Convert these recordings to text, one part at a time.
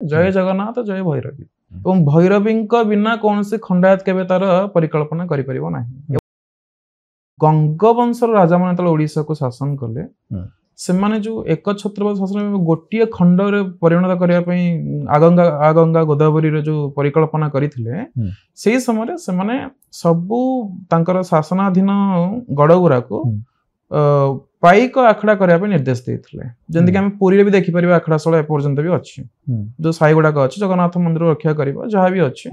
जय जगन्नाथ जय भैरवी एवं भैरवी बिना कौन से खंडायत केबे तार परिकल्पना करि परिबो नाही। गंगवंशर राजा माने तले ओडिसा को शासन कले से माने जो एकछत्र शासन गोटिए खंड रे परिणत करिया पई आगंगा गोदावरी रे जो परिकल्पना करिथिले सेही समय रे से माने सबु तांकर शासनाधीन गडगुरा को पाइक आखड़ा करने निर्देश देते जमी कि पुरी भी देखी पारे आखड़ाशल एपर्यंत भी अच्छी जो साई गुड़ाक अच्छी जगन्नाथ मंदिर रक्षा करवा जहाँ भी अच्छी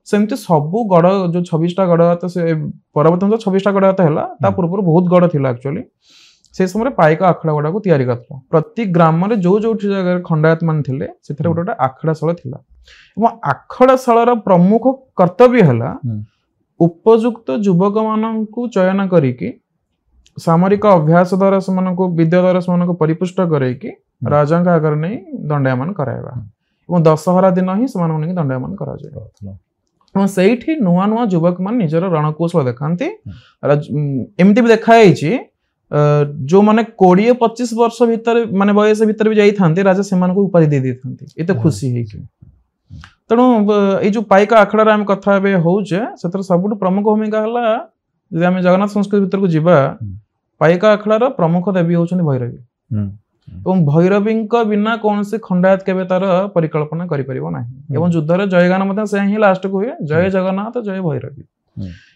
सेमती सबू गड़ जो 26टा गड़हात से परवर्तन 26टा गड़हात है पूर्व बहुत गड़ थी एक्चुअली से समय पाइक आखड़ा गुड़ा को तैयारी करता प्रति ग्राम में जो जो जगह खंडायत मान थे से गोटे आखड़ाशल था आखड़ाशल प्रमुख कर्तव्य है उपयुक्त युवक मान चयन करिकी सामरिक अभ्यास द्वारा से विद्या द्वारा से परिपुष्ट करैकी राजा आगे नहीं दंडायमान कराइबा दशहरा दिन ही से दंडायमान करा से नुआ नुआ युवक मान निजर रणकौशल देखाती एमती भी देखाई जो माने 20-25 वर्ष भीतर माने बयस भीतर भी जाइथांती राजा से उपाधि दे देथांती एते खुशी है कि तेणु ये जो पाइका आखड़ा आम कथा होचे से सब प्रमुख भूमिका है जब आम जगन्नाथ संस्कृति भीतर को जीवा पाइका आखड़ार प्रमुख देवी होउछन्ति भैरवी एवं भैरवी बिना कौन से खंडायत केबे तार परिकल्पना करि परिबो नाही एवं युद्ध रे जयगान मते से ही लास्ट को हुए जय जगन्नाथ जय भैरवी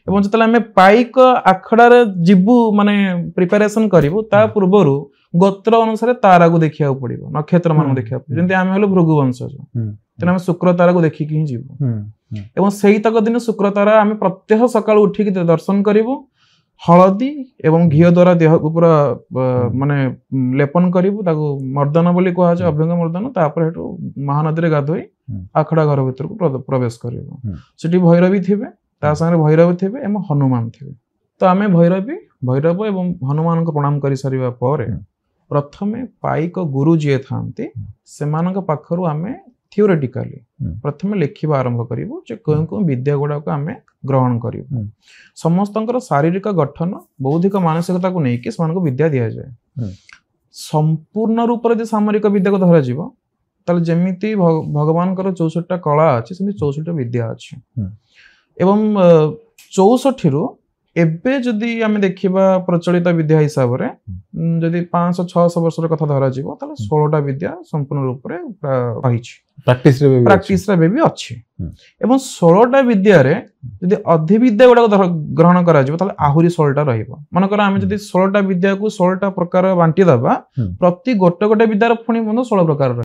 एवं जतले आमे पाइक आखड़ार जीवु माने प्रिपरेशन करिवु ता पूर्वरु गोत्र अनुसार तारा को देखिया पड़िबो नक्षत्र मान देखिया जेंति आमे हलो भृगु वंशज तेना आमे शुक्र तारा को देखि कि जीवु एवं सेही तक दिन शुक्र तारा आमे प्रत्यह सकाळ उठी के दर्शन करिवु हलदी एवं घी द्वारा देह को पूरा माने लेपन करिवु ताको मर्दन बोली कहा जाय अभ्यंग मर्दन तापर हेतु महानदी रे गाधोई आखड़ा घर भीतर को प्रवेश करिवु सेठी भैरवी थिबे ता संगे भैरव थिबे एवं हनुमान थिबे तो आमे भैरव एवं हनुमान को प्रणाम करि सारिबा परे प्रथमे पाइक गुरु जे थांती सेमानक पाखरु आमे थियोरेटिकली प्रथमे लिखिबा आरंभ करिवु जे कोन विद्या गुडा को आमे ग्रहण करिवु समस्तंकर शारीरिक गठन बौद्धिक मानसिकता को नेकी समान को विद्या दिया जाए संपूर्ण रूप रे सामरिक विद्या को धरा जीव ताले जेमिति भगवान कर 64टा कला अछि सेमि 64टा विद्या अछि एवं 64 रु एबे जदि आमे देखिबा प्रचलित विद्या हिसाब रे जदि 500-600 वर्ष रे कथा धरा जीव ताले 16टा विद्या संपूर्ण रूप रे रहिछि प्रैक्टिस रे भी अच्छी एवं 16टा विद्या रे जदि अधिविद्या गुडा ग्रहण करा जिवो ताले आहुरी 16टा रहिबो मनकर आमे जदि 16टा विद्या को 16टा प्रकार बांटी दबा प्रति गोटे गोटे विद्यार पुणी 16 प्रकार